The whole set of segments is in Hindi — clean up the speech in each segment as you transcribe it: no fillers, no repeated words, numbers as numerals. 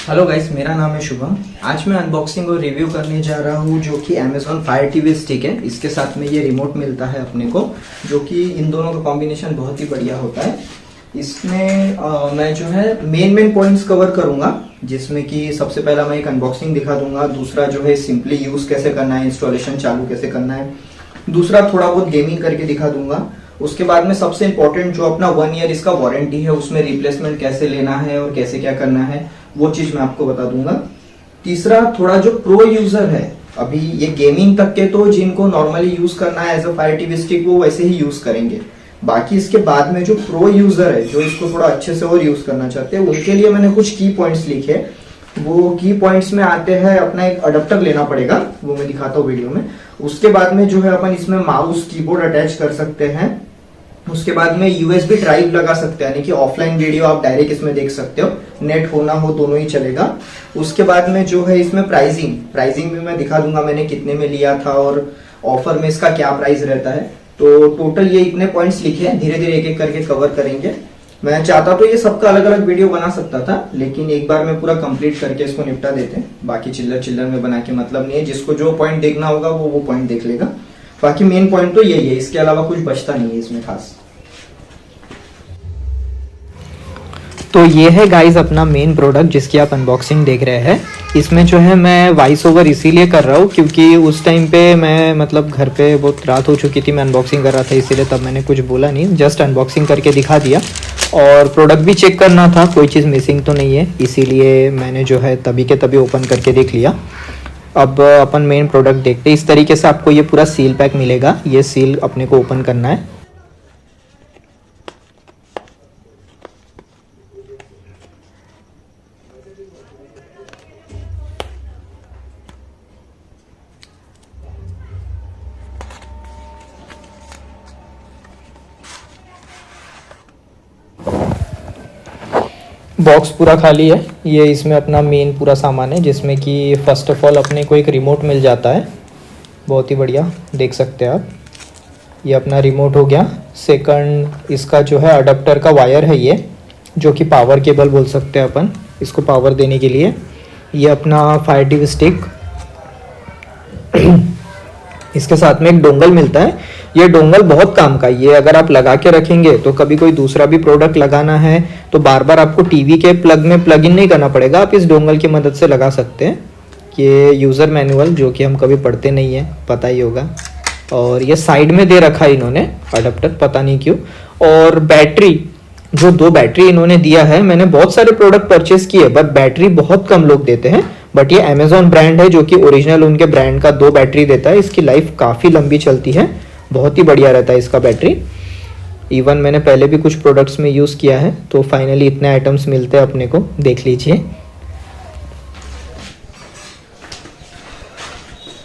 हेलो गाइस, मेरा नाम है शुभम। आज मैं अनबॉक्सिंग और रिव्यू करने जा रहा हूँ जो कि Amazon Fire TV स्टिक है। इसके साथ में ये रिमोट मिलता है अपने को, जो कि इन दोनों का कॉम्बिनेशन बहुत ही बढ़िया होता है। इसमें मैं जो है मेन पॉइंट्स कवर करूंगा, जिसमें कि सबसे पहला मैं एक अनबॉक्सिंग दिखा दूंगा। दूसरा जो है सिंपली यूज कैसे करना है, इंस्टॉलेशन चालू कैसे करना है। दूसरा थोड़ा बहुत गेमिंग करके दिखा दूंगा। उसके बाद में सबसे इंपॉर्टेंट जो अपना 1 ईयर इसका वारंटी है, उसमें रिप्लेसमेंट कैसे लेना है और कैसे क्या करना है वो चीज मैं आपको बता दूंगा। तीसरा, थोड़ा जो प्रो यूजर है, अभी ये गेमिंग तक के तो जिनको नॉर्मली यूज करना है as a fire TV stick वो वैसे ही यूज करेंगे। बाकी इसके बाद में जो प्रो यूजर है, जो इसको थोड़ा अच्छे से और यूज करना चाहते हैं, उनके लिए मैंने कुछ की पॉइंट्स लिखे। वो की पॉइंट्स में आते हैं, अपना एक अडेप्टर लेना पड़ेगा, वो मैं दिखाता हूँ वीडियो में। उसके बाद में जो है अपन इसमें माउस कीबोर्ड अटैच कर सकते हैं। उसके बाद में यूएसबी ड्राइव लगा सकते हैं, यानी कि ऑफलाइन वीडियो आप डायरेक्ट इसमें देख सकते हो, नेट हो ना हो दोनों ही चलेगा। उसके बाद में जो है इसमें प्राइसिंग भी मैं दिखा दूंगा, मैंने कितने में लिया था और ऑफर में इसका क्या प्राइस रहता है। तो टोटल ये इतने पॉइंट्स लिखे हैं, धीरे धीरे एक एक करके कवर करेंगे। मैं चाहता तो ये सबका अलग अलग वीडियो बना सकता था, लेकिन एक बार में पूरा कंप्लीट करके इसको निपटा देते हैं। बाकी चिल्लर में बना के मतलब नहीं है, जिसको जो पॉइंट देखना होगा वो पॉइंट देख लेगा। बाकी मेन पॉइंट तो यही है, इसके अलावा कुछ बचता नहीं है इसमें खास। तो ये है गाइस अपना मेन प्रोडक्ट जिसकी आप अनबॉक्सिंग देख रहे हैं। इसमें जो है मैं वॉइस ओवर इसीलिए कर रहा हूँ क्योंकि उस टाइम पे मैं मतलब घर पे बहुत रात हो चुकी थी, मैं अनबॉक्सिंग कर रहा था, इसीलिए तब मैंने कुछ बोला नहीं, जस्ट अनबॉक्सिंग करके दिखा दिया। और प्रोडक्ट भी चेक करना था, कोई चीज़ मिसिंग तो नहीं है, इसीलिए मैंने जो है तभी के तभी ओपन करके देख लिया। अब अपन मेन प्रोडक्ट देखते हैं। इस तरीके से आपको ये पूरा सील पैक मिलेगा, ये सील अपने को ओपन करना है। बॉक्स पूरा खाली है। ये इसमें अपना मेन पूरा सामान है, जिसमें कि फ़र्स्ट ऑफ ऑल अपने को एक रिमोट मिल जाता है, बहुत ही बढ़िया, देख सकते हैं आप। ये अपना रिमोट हो गया। सेकंड, इसका जो है अडेप्टर का वायर है ये, जो कि पावर केबल बोल सकते हैं अपन इसको, पावर देने के लिए। ये अपना फायर टीवी स्टिक। इसके साथ में एक डोंगल मिलता है। ये डोंगल बहुत काम का है, ये अगर आप लगा के रखेंगे तो कभी कोई दूसरा भी प्रोडक्ट लगाना है तो बार बार आपको टीवी के प्लग में प्लग इन नहीं करना पड़ेगा, आप इस डोंगल की मदद से लगा सकते हैं। ये यूज़र मैनुअल, जो कि हम कभी पढ़ते नहीं है, पता ही होगा। और ये साइड में दे रखा है इन्होंने अडेप्टर, पता नहीं क्यों। और बैटरी, जो 2 बैटरी इन्होंने दिया है, मैंने बहुत सारे प्रोडक्ट परचेस किए बट बैटरी बहुत कम लोग देते हैं, बट ये अमेजॉन ब्रांड है जो कि ओरिजिनल उनके ब्रांड का 2 बैटरी देता है। इसकी लाइफ काफ़ी लंबी चलती है, बहुत ही बढ़िया रहता है इसका बैटरी। इवन मैंने पहले भी कुछ प्रोडक्ट्स में यूज़ किया है। तो फाइनली इतने आइटम्स मिलते हैं अपने को, देख लीजिए।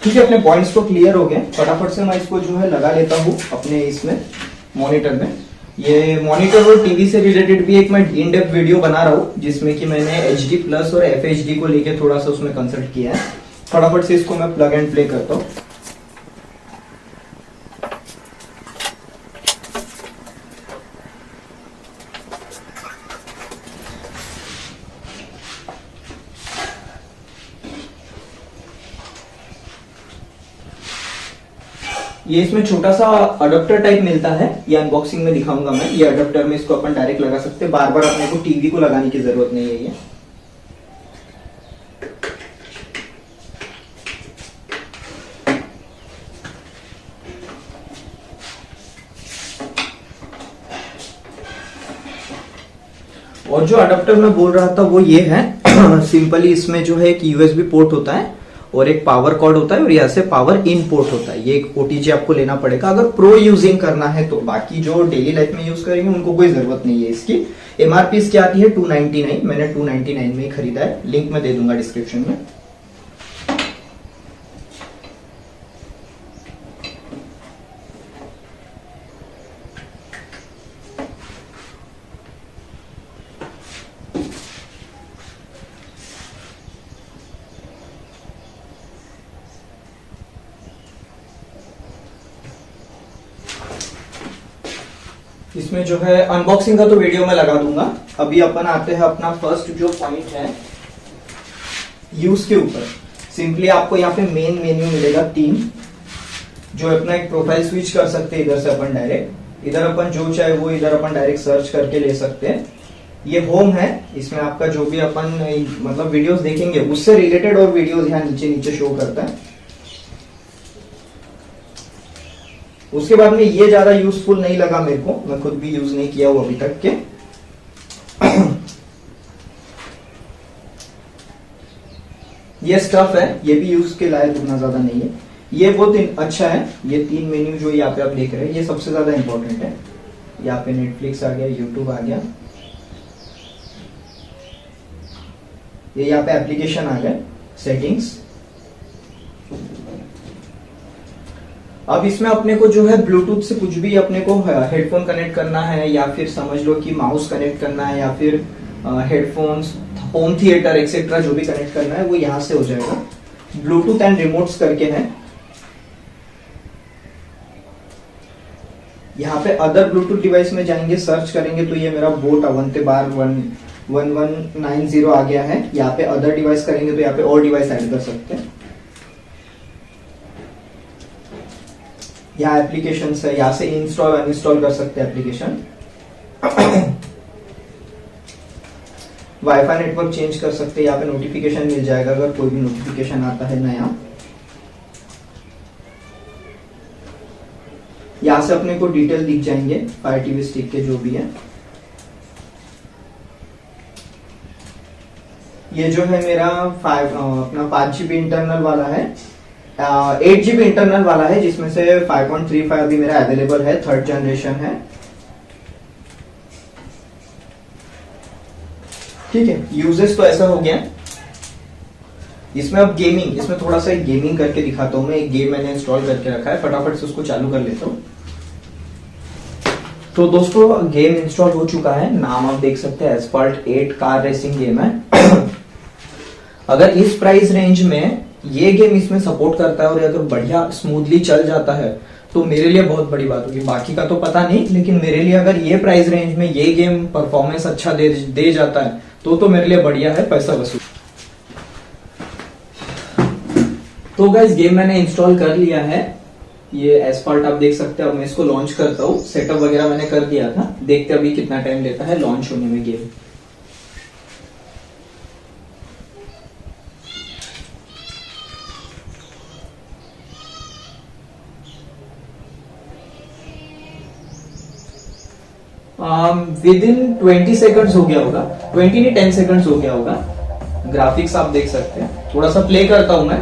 ठीक है, अपने पॉइंट्स तो क्लियर हो गए। फटाफट से मैं इसको जो है लगा लेता हूँ अपने इसमें मॉनिटर में। ये मॉनिटर और टीवी से रिलेटेड भी एक मैं इन डेप्थ वीडियो बना रहा हूँ, जिसमें कि मैंने HD+ और FHD को लेके थोड़ा सा उसमें कंसल्ट किया है। फटाफट से इसको मैं प्लग एंड प्ले करता हूँ। ये इसमें छोटा सा अडेप्टर टाइप मिलता है, ये अनबॉक्सिंग में दिखाऊंगा मैं। ये अडेप्टर में इसको अपन डायरेक्ट लगा सकते हैं, बार बार अपने को टीवी को लगाने की जरूरत नहीं है। ये और जो अडेप्टर मैं बोल रहा था वो ये है। सिंपली इसमें जो है एक USB पोर्ट होता है और एक पावर कॉर्ड होता है और यहाँ से पावर इन पोर्ट होता है। ये एक OTG आपको लेना पड़ेगा अगर प्रो यूजिंग करना है तो। बाकी जो डेली लाइफ में यूज करेंगे उनको कोई जरूरत नहीं है इसकी। MRP इसकी आती है 299, मैंने 299 में ही खरीदा है, लिंक मैं दे दूंगा डिस्क्रिप्शन में। इसमें जो है अनबॉक्सिंग का तो वीडियो मैं लगा दूंगा। अभी अपन आते हैं अपना फर्स्ट जो पॉइंट है यूज के ऊपर सिंपली आपको यहाँ पे मेन मेन्यू मिलेगा 3, जो अपना एक प्रोफाइल स्विच कर सकते हैं। इधर से अपन डायरेक्ट इधर अपन जो चाहे वो इधर अपन डायरेक्ट सर्च करके ले सकते हैं। ये होम है, इसमें आपका जो भी अपन मतलब वीडियोस देखेंगे उससे रिलेटेड और वीडियोस यहाँ नीचे नीचे शो करता है। उसके बाद में ये ज्यादा यूजफुल नहीं लगा मेरे को, मैं खुद भी यूज नहीं किया वो अभी तक के। ये स्टफ है, ये भी यूज के लायक उतना ज्यादा नहीं है। ये बहुत अच्छा है, ये 3 मेन्यू जो यहाँ पे आप देख रहे हैं ये सबसे ज्यादा इंपॉर्टेंट है। यहाँ पे नेटफ्लिक्स आ गया, यूट्यूब आ गया, ये यहाँ पे एप्लीकेशन आ गया, सेटिंग्स। अब इसमें अपने को जो है ब्लूटूथ से कुछ भी अपने को हेडफोन कनेक्ट करना है, या फिर समझ लो कि माउस कनेक्ट करना है, या फिर हेडफोन्स, होम थिएटर एक्सेट्रा जो भी कनेक्ट करना है वो यहाँ से हो जाएगा। ब्लूटूथ एंड रिमोट्स करके है। यहाँ पे अदर ब्लूटूथ डिवाइस में जाएंगे, सर्च करेंगे तो ये मेरा बोट अवंते बार 1190 आ गया है। यहाँ पे अदर डिवाइस करेंगे तो यहाँ पे और डिवाइस ऐड कर सकते हैं। यहाँ एप्लीकेशन है, यहाँ से इंस्टॉल अनइंस्टॉल कर सकते हैं एप्लीकेशन। वाईफाई नेटवर्क चेंज कर सकते हैं, यहाँ पे नोटिफिकेशन मिल जाएगा अगर कोई भी नोटिफिकेशन आता है नया। यहाँ से अपने को डिटेल दिख जाएंगे फायर टीवी स्टिक के जो भी है। ये जो है मेरा अपना 5GB इंटरनल वाला है, 8GB इंटरनल वाला है, जिसमें से 5.35 भी मेरा अवेलेबल है, 3rd जनरेशन है। ठीक है, यूजेस तो ऐसा हो गया। इसमें अब गेमिंग, इसमें थोड़ा सा एक गेमिंग करके दिखाता हूं मैं। एक गेम मैंने इंस्टॉल करके रखा है, फटाफट से उसको चालू कर लेता हूं। तो दोस्तों गेम इंस्टॉल हो चुका है, नाम आप देख सकते हैं एस्फाल्ट 8 कार रेसिंग गेम है। अगर इस प्राइस रेंज में ये गेम इसमें सपोर्ट करता है और अगर बढ़िया स्मूथली चल जाता है तो मेरे लिए बहुत बड़ी बात होगी। बाकी का तो पता नहीं, लेकिन मेरे लिए अगर ये प्राइस रेंज में ये गेम परफॉर्मेंस अच्छा दे जाता है तो मेरे लिए बढ़िया है, पैसा वसूल। तो गाइस गेम मैंने इंस्टॉल कर लिया है, ये एस्फाल्ट आप देख सकते हैं। अब मैं इसको लॉन्च करता हूँ, सेटअप वगैरह मैंने कर दिया था, देखते अभी कितना टाइम लेता है लॉन्च होने में गेम। विद इन 20 सेकंड्स हो गया होगा, 20 नहीं 10 सेकंड्स हो गया होगा। ग्राफिक्स आप देख सकते हैं, थोड़ा सा प्ले करता हूं मैं।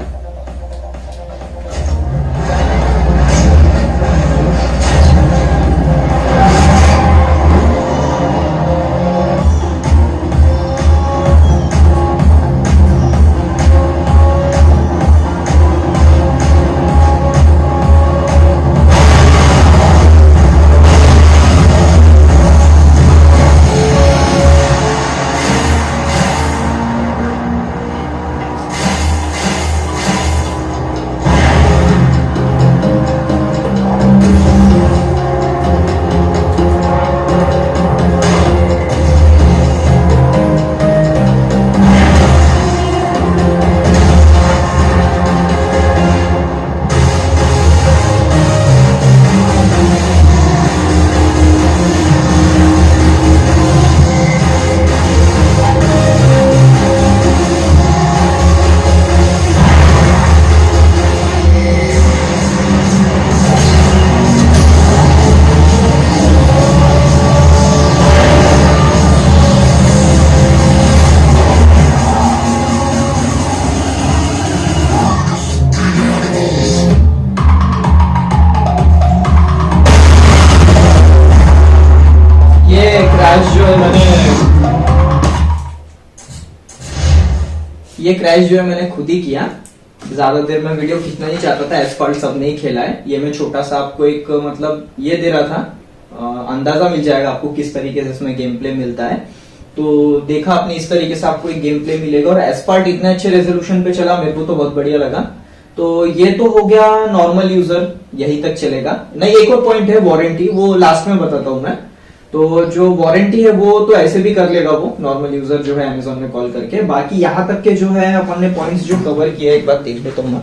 ये क्रैश जो है मैंने खुद ही किया, ज्यादा देर में वीडियो खींचना नहीं चाहता था, एस्फाल्ट सबने ही खेला है। ये मैं छोटा सा आपको एक मतलब ये दे रहा था, अंदाजा मिल जाएगा आपको किस तरीके से इसमें गेम प्ले मिलता है। तो देखा आपने, इस तरीके से आपको एक गेम प्ले मिलेगा और एस्फाल्ट इतने अच्छे रेजोल्यूशन पे चला, मेरे को तो बहुत बढ़िया लगा। तो ये तो हो गया नॉर्मल यूजर, यही तक चलेगा। नहीं, एक और पॉइंट है वारंटी, वो लास्ट में बताता हूँ मैं। तो जो वारंटी है वो तो ऐसे भी कर लेगा वो नॉर्मल यूजर जो है अमेजोन में कॉल करके। बाकी यहाँ तक के जो है अपन ने पॉइंट्स जो कवर किया एक बार देख लेता हूँ मैं।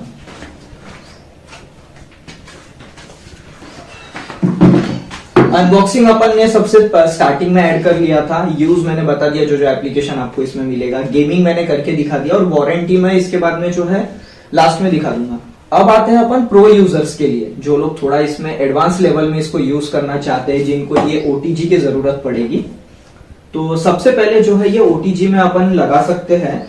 अनबॉक्सिंग अपन ने सबसे स्टार्टिंग में ऐड कर लिया था, यूज मैंने बता दिया जो जो एप्लीकेशन आपको इसमें मिलेगा, गेमिंग मैंने करके दिखा दिया, और वारंटी में इसके बाद में जो है लास्ट में दिखा दूंगा। अब आते हैं अपन प्रो यूजर्स के लिए, जो लोग थोड़ा इसमें एडवांस लेवल में इसको यूज करना चाहते हैं, जिनको ये ओटीजी की जरूरत पड़ेगी। तो सबसे पहले जो है ये ओटीजी में अपन लगा सकते हैं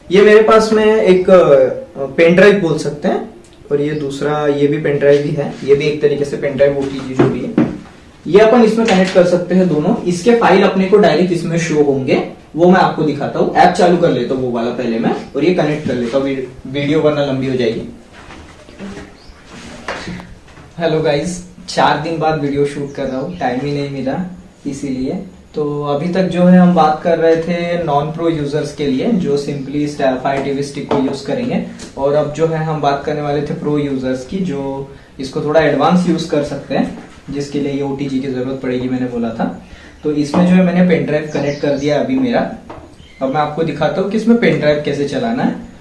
ये मेरे पास में एक पेन ड्राइव बोल सकते हैं, और ये दूसरा ये भी पेन ड्राइव ही है, ये भी एक तरीके से पेन ड्राइव ओटीजी जो भी है, ये अपन इसमें कनेक्ट कर सकते हैं दोनों। इसके फाइल अपने को डायरेक्ट इसमें शो होंगे, वो मैं आपको दिखाता हूँ। ऐप चालू कर लेता हूँ वो वाला पहले मैं, और ये कनेक्ट कर लेता हूँ, वीडियो वरना लंबी हो जाएगी। हेलो गाइस, 4 दिन बाद वीडियो शूट कर रहा हूँ, टाइम ही नहीं मिला इसीलिए। तो अभी तक जो है हम बात कर रहे थे नॉन प्रो यूजर्स के लिए जो सिंपली फायर टीवी स्टिक को यूज करेंगे, और अब जो है हम बात करने वाले थे प्रो यूजर्स की जो इसको थोड़ा एडवांस यूज कर सकते हैं, जिसके लिए ये ओटीजी की जरूरत पड़ेगी मैंने बोला था। तो इसमें जो है मैंने पेन ड्राइव कनेक्ट कर दिया अभी मेरा। अब मैं आपको दिखाता हूँ कि इसमें पेन ड्राइव कैसे चलाना है।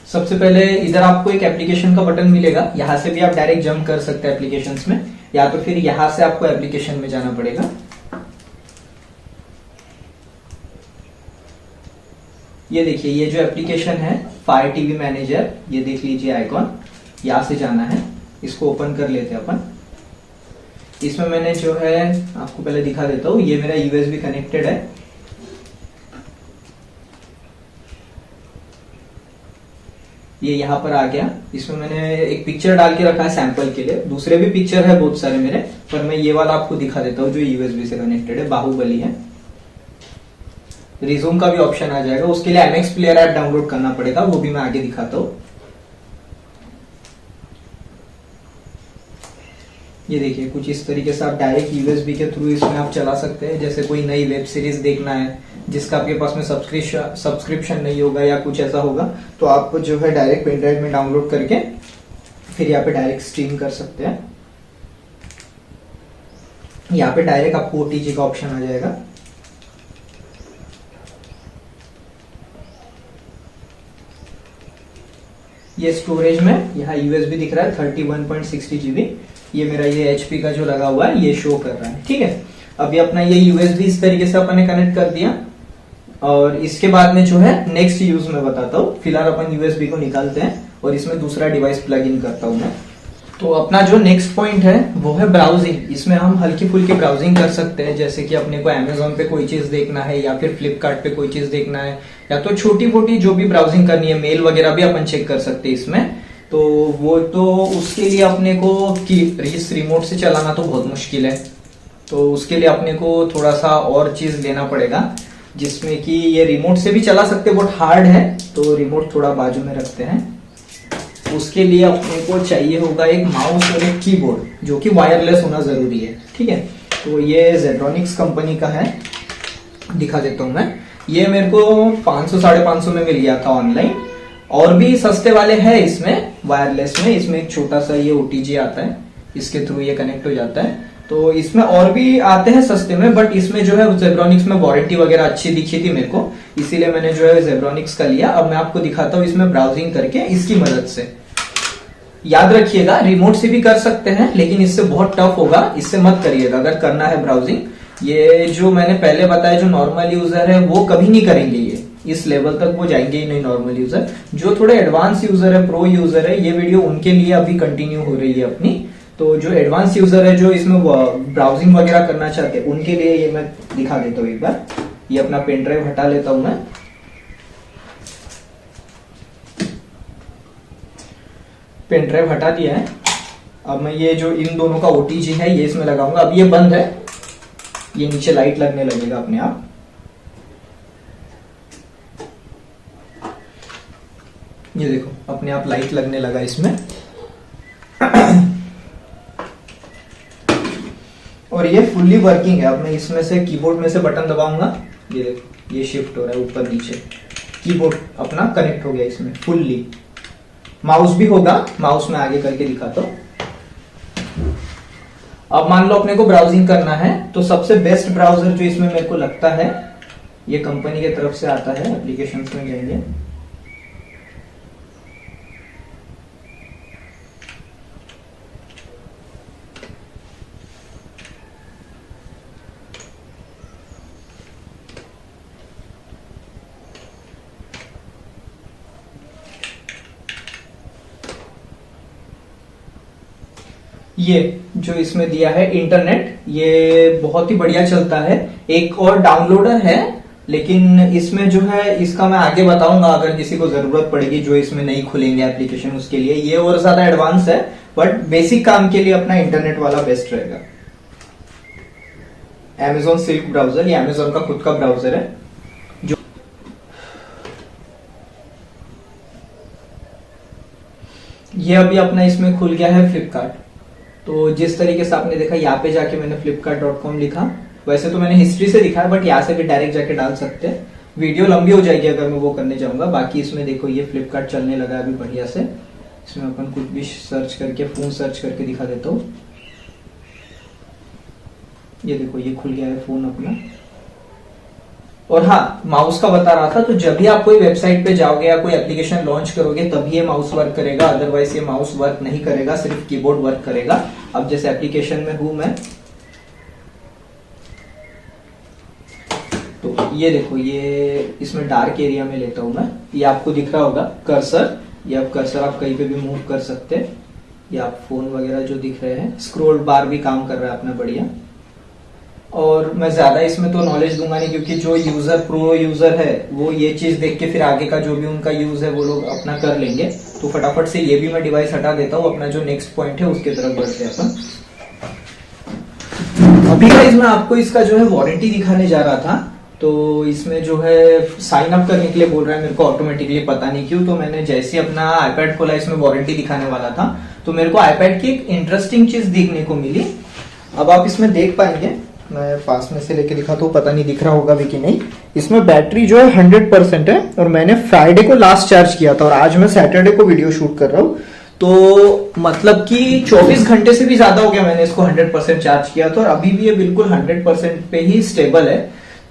सबसे पहले इधर आपको एक एप्लीकेशन का बटन मिलेगा, यहां से भी आप डायरेक्ट जंप कर सकते हैं एप्लीकेशंस में, या तो फिर यहां से आपको एप्लीकेशन में जाना पड़ेगा। ये देखिए, ये जो एप्लीकेशन है फायर टीवी मैनेजर, ये देख लीजिए आइकॉन, यहां से जाना है, इसको ओपन कर लेते हैं अपन। इसमें मैंने जो है आपको पहले दिखा देता हूँ, ये मेरा यूएसबी कनेक्टेड है। ये यहाँ पर आ गया। इसमें मैंने एक पिक्चर डाल के रखा है सैंपल के लिए, दूसरे भी पिक्चर है बहुत सारे मेरे, पर मैं ये वाला आपको दिखा देता हूँ जो यूएसबी से कनेक्टेड है, बाहुबली है। रिज्यूम का भी ऑप्शन आ जाएगा, उसके लिए एमएक्स प्लेयर ऐप डाउनलोड करना पड़ेगा, वो भी मैं आगे दिखाता हूँ। ये देखिए कुछ इस तरीके से आप डायरेक्ट यूएसबी के थ्रू इसमें आप चला सकते हैं। जैसे कोई नई वेब सीरीज देखना है जिसका आपके पास में सब्सक्रिप्शन नहीं होगा या कुछ ऐसा होगा, तो आप जो है डायरेक्ट पेन ड्राइव में डाउनलोड करके फिर यहाँ पे डायरेक्ट स्ट्रीम कर सकते हैं। यहाँ पे डायरेक्ट आपको ओटीजी का ऑप्शन आ जाएगा। ये स्टोरेज में यहाँ यूएसबी दिख रहा है 31.60 GB, ये मेरा ये एचपी का जो लगा हुआ है ये शो कर रहा है। ठीक है, अभी अपना ये यूएसबी इस तरीके से अपन ने कनेक्ट कर दिया, और इसके बाद में जो है नेक्स्ट यूज में बताता हूँ। फिलहाल अपन यूएसबी को निकालते हैं और इसमें दूसरा डिवाइस प्लग इन करता हूँ मैं। तो अपना जो नेक्स्ट पॉइंट है वो है ब्राउजिंग। इसमें हम हल्की फुल्की ब्राउजिंग कर सकते हैं, जैसे कि अपने को अमेजोन पे कोई चीज देखना है या फिर फ्लिपकार्ट पे कोई चीज देखना है, या तो छोटी मोटी जो भी ब्राउजिंग करनी है, मेल वगैरह भी अपन चेक कर सकते हैं इसमें। तो वो तो उसके लिए अपने को इस रिमोट से चलाना तो बहुत मुश्किल है, तो उसके लिए अपने को थोड़ा सा और चीज लेना पड़ेगा, जिसमें कि ये रिमोट से भी चला सकते हैं, बहुत हार्ड है, तो रिमोट थोड़ा बाजू में रखते हैं। उसके लिए अपने को चाहिए होगा एक माउस और एक कीबोर्ड जो कि वायरलेस होना जरूरी है। ठीक है, तो ये जेब्रॉनिक्स कंपनी का है, दिखा देता हूं मैं। ये मेरे को 500-550 में मिल गया था ऑनलाइन, और भी सस्ते वाले हैं इसमें वायरलेस में। इसमें एक छोटा सा ये ओटीजी आता है, इसके थ्रू ये कनेक्ट हो जाता है। तो इसमें और भी आते हैं सस्ते में, बट इसमें जो है जेब्रॉनिक्स में वारंटी वगैरह अच्छी दिखी थी मेरे को, इसीलिए मैंने जो है जेब्रॉनिक्स का लिया। अब मैं आपको दिखाता हूँ इसमें ब्राउजिंग करके इसकी मदद से। याद रखिएगा रिमोट से भी कर सकते हैं, लेकिन इससे बहुत टफ होगा, इससे मत करिएगा अगर करना है ब्राउजिंग। ये जो मैंने पहले बताया जो नॉर्मल यूजर है वो कभी नहीं करेंगे, ये इस लेवल तक वो जाएंगे ही नहीं नॉर्मल यूजर। जो थोड़े एडवांस यूजर है, प्रो यूजर है, ये वीडियो उनके लिए अभी कंटिन्यू हो रही है अपनी। तो जो एडवांस यूजर है जो इसमें ब्राउजिंग वगैरह करना चाहते हैं उनके लिए ये मैं दिखा देता हूँ एक बार। ये अपना पेन ड्राइव हटा लेता हूं मैं। पेन ड्राइव हटा दिया है। अब मैं ये जो इन दोनों का ओटीजी है ये इसमें लगाऊंगा। अब ये बंद है, ये नीचे लाइट लगने लगेगा अपने आप। ये देखो अपने आप लाइट लगने लगा इसमें। और ये फुल्ली वर्किंग है। अब मैं इसमें से कीबोर्ड में से बटन दबाऊंगा, ये देखो ये शिफ्ट हो रहा है ऊपर नीचे, कीबोर्ड अपना कनेक्ट हो गया इसमें फुल्ली। माउस भी होगा, माउस में आगे करके दिखाता हूं। अब मान लो अपने को ब्राउजिंग करना है तो सबसे बेस्ट ब्राउजर जो इसमें मेरे को लगता है ये कंपनी की तरफ से आता है, एप्लीकेशंस में जाएंगे। ये जो इसमें दिया है इंटरनेट, ये बहुत ही बढ़िया चलता है। एक और डाउनलोडर है, लेकिन इसमें जो है इसका मैं आगे बताऊंगा अगर किसी को जरूरत पड़ेगी जो इसमें नहीं खुलेंगे एप्लीकेशन, उसके लिए ये और ज्यादा एडवांस है, बट बेसिक काम के लिए अपना इंटरनेट वाला बेस्ट रहेगा। Amazon सिल्क ब्राउजर, ये Amazon का खुद का ब्राउजर है। जो ये अभी अपना इसमें खुल गया है फ्लिपकार्ट। तो जिस तरीके से आपने देखा यहाँ पे जाके मैंने flipkart.com लिखा, वैसे तो मैंने हिस्ट्री से लिखा है बट यहाँ से भी डायरेक्ट जाके डाल सकते हैं। वीडियो लंबी हो जाएगी अगर मैं वो करने जाऊंगा। बाकी इसमें देखो ये फ्लिपकार्ट चलने लगा है अभी बढ़िया से। इसमें अपन कुछ भी सर्च करके, फोन सर्च करके दिखा देता हूँ। ये देखो ये खुल गया है फोन अपना। और हाँ, माउस का बता रहा था, तो जब भी आप कोई वेबसाइट पे जाओगे या कोई एप्लीकेशन लॉन्च करोगे तभी ये माउस वर्क करेगा, अदरवाइज ये माउस वर्क नहीं करेगा, सिर्फ कीबोर्ड वर्क करेगा। अब जैसे एप्लीकेशन में हूं मैं, तो ये देखो ये इसमें डार्क एरिया में लेता हूं मैं। ये आपको दिख रहा होगा कर्सर, ये आप कर्सर आप कहीं पे भी मूव कर सकते हैं। ये आप फोन वगैरह जो दिख रहे हैं, स्क्रोल बार भी काम कर रहा है अपना बढ़िया। और मैं ज्यादा इसमें तो नॉलेज दूंगा नहीं, क्योंकि जो यूजर प्रो यूजर है वो ये चीज देख के फिर आगे का जो भी उनका यूज है वो लोग अपना कर लेंगे। तो फटाफट से ये भी मैं डिवाइस हटा देता हूँ, अपना जो नेक्स्ट पॉइंट है उसके तरफ बढ़ते हैं अपन। अभी गाइस मैं आपको इसका जो है वारंटी दिखाने जा रहा था। तो इसमें जो है साइन अप करने के लिए बोल रहा है मेरे को ऑटोमेटिकली, पता नहीं क्यों। तो मैंने जैसे अपना आईपैड खोला, इसमें वारंटी दिखाने वाला था, तो मेरे को आईपैड की एक इंटरेस्टिंग चीज देखने को मिली। अब आप इसमें देख पाएंगे, मैं पास में से लेके दिखाता हूँ, पता नहीं दिख रहा होगा भी कि नहीं। इसमें बैटरी जो है 100% है, और मैंने फ्राइडे को लास्ट चार्ज किया था और आज मैं सैटरडे को वीडियो शूट कर रहा हूँ। तो मतलब कि 24 घंटे से भी ज्यादा हो गया मैंने इसको 100% चार्ज किया था, और अभी भी ये बिल्कुल 100% पे ही स्टेबल है।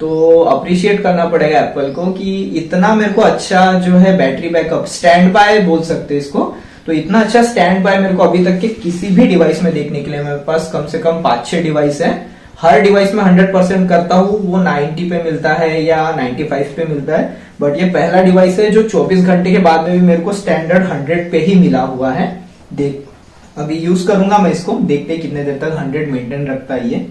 तो अप्रिशिएट करना पड़ेगा एप्पल को कि इतना मेरे को अच्छा जो है बैटरी बैकअप, स्टैंड बाय बोल सकते हैं इसको, तो इतना अच्छा स्टैंड बाय मेरे को अभी तक के किसी भी डिवाइस में देखने के लिए, मेरे पास कम से कम 5-6 डिवाइस है। हर डिवाइस में 100% करता हूँ, वो 90 पे मिलता है या 95 पे मिलता है, बट ये पहला डिवाइस है जो 24 घंटे के बाद में भी मेरे को स्टैंडर्ड 100 पे ही मिला हुआ है। देख अभी यूज करूंगा मैं इसको, देखते हैं कितने देर तक 100 मेंटेन रखता है ये।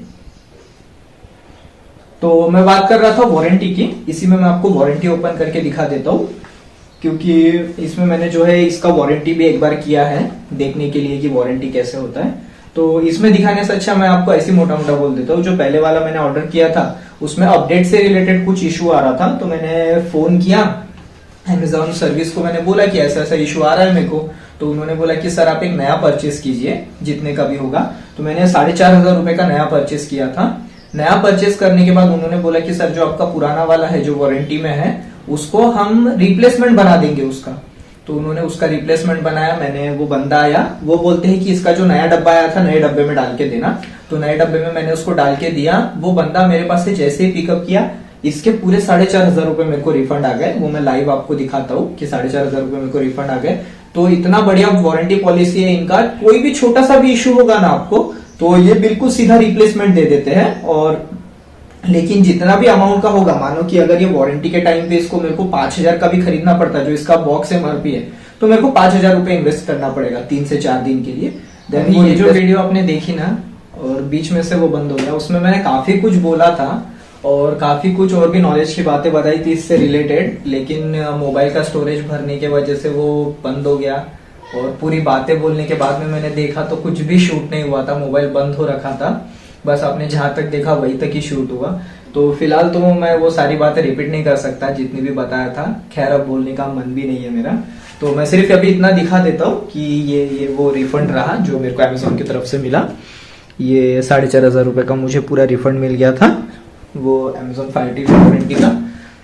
तो मैं बात कर रहा था वारंटी की, इसी में मैं आपको वारंटी ओपन करके दिखा देता हूँ, क्योंकि इसमें मैंने जो है इसका वारंटी भी एक बार किया है देखने के लिए कि वारंटी कैसे होता है। तो इसमें दिखाने से अच्छा मैं आपको ऐसी मोटा मोटा बोल देता हूँ। जो पहले वाला मैंने ऑर्डर किया था उसमें अपडेट से रिलेटेड कुछ इशू आ रहा था, तो मैंने फोन किया Amazon सर्विस को, मैंने बोला कि ऐसा ऐसा इशू आ रहा है मेरे को। तो उन्होंने बोला कि सर आप एक नया परचेस कीजिए जितने का भी होगा। तो मैंने 4,500 रुपए का नया परचेस किया था। नया परचेस करने के बाद उन्होंने बोला कि सर जो आपका पुराना वाला है जो वारंटी में है उसको हम रिप्लेसमेंट बना देंगे उसका। तो उन्होंने उसका रिप्लेसमेंट बनाया, मैंने वो बंदा आया, वो बोलते हैं कि इसका जो नया डब्बा आया था नए डब्बे में डाल के देना। तो नए डब्बे में मैंने उसको डाल के दिया। वो बंदा मेरे पास से जैसे ही पिकअप किया, इसके पूरे 4,500 रुपए मेरे को रिफंड आ गए। वो मैं लाइव आपको दिखाता हूँ कि 4,500 रुपए मेरे को रिफंड आ गए। तो इतना बढ़िया वारंटी पॉलिसी है इनका, कोई भी छोटा सा भी इशू होगा ना आपको तो ये बिल्कुल सीधा रिप्लेसमेंट दे देते हैं। और लेकिन जितना भी अमाउंट का होगा, मानो कि अगर ये वारंटी के टाइम पे इसको मेरे को 5,000 का भी खरीदना पड़ता जो इसका बॉक्स एमआरपी है, तो मेरे को 5,000 रुपए इन्वेस्ट करना पड़ेगा 3 से 4 दिन के लिए। देन ये जो वीडियो आपने देखी ना और बीच में से वो बंद हो गया, उसमें मैंने काफी कुछ बोला था और काफी कुछ और भी नॉलेज की बातें बताई थी इससे रिलेटेड, लेकिन मोबाइल का स्टोरेज भरने की वजह से वो बंद हो गया। और पूरी बातें बोलने के बाद में मैंने देखा तो कुछ भी शूट नहीं हुआ था, मोबाइल बंद हो रखा था। बस आपने जहां तक देखा वही तक ही शूट हुआ। तो फिलहाल तो मैं वो सारी बातें रिपीट नहीं कर सकता जितनी भी बताया था। खैर अब बोलने का मन भी नहीं है मेरा, तो मैं सिर्फ अभी इतना दिखा देता हूँ कि ये वो रिफंड रहा जो मेरे को Amazon की तरफ से मिला। ये 4,500 रुपए का मुझे पूरा रिफंड मिल गया था। वो Amazon Fire TV वारंटी का।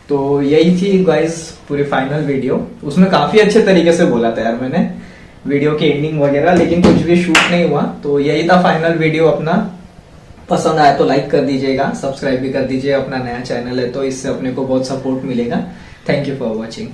तो यही थी गाइस पूरी फाइनल वीडियो। उसमें काफी अच्छे तरीके से बोला था यार मैंने वीडियो की एंडिंग वगैरह, लेकिन कुछ भी शूट नहीं हुआ। तो यही था फाइनल वीडियो अपना। पसंद आया तो लाइक कर दीजिएगा, सब्सक्राइब भी कर दीजिए, अपना नया चैनल है तो इससे अपने को बहुत सपोर्ट मिलेगा। Thank you for watching.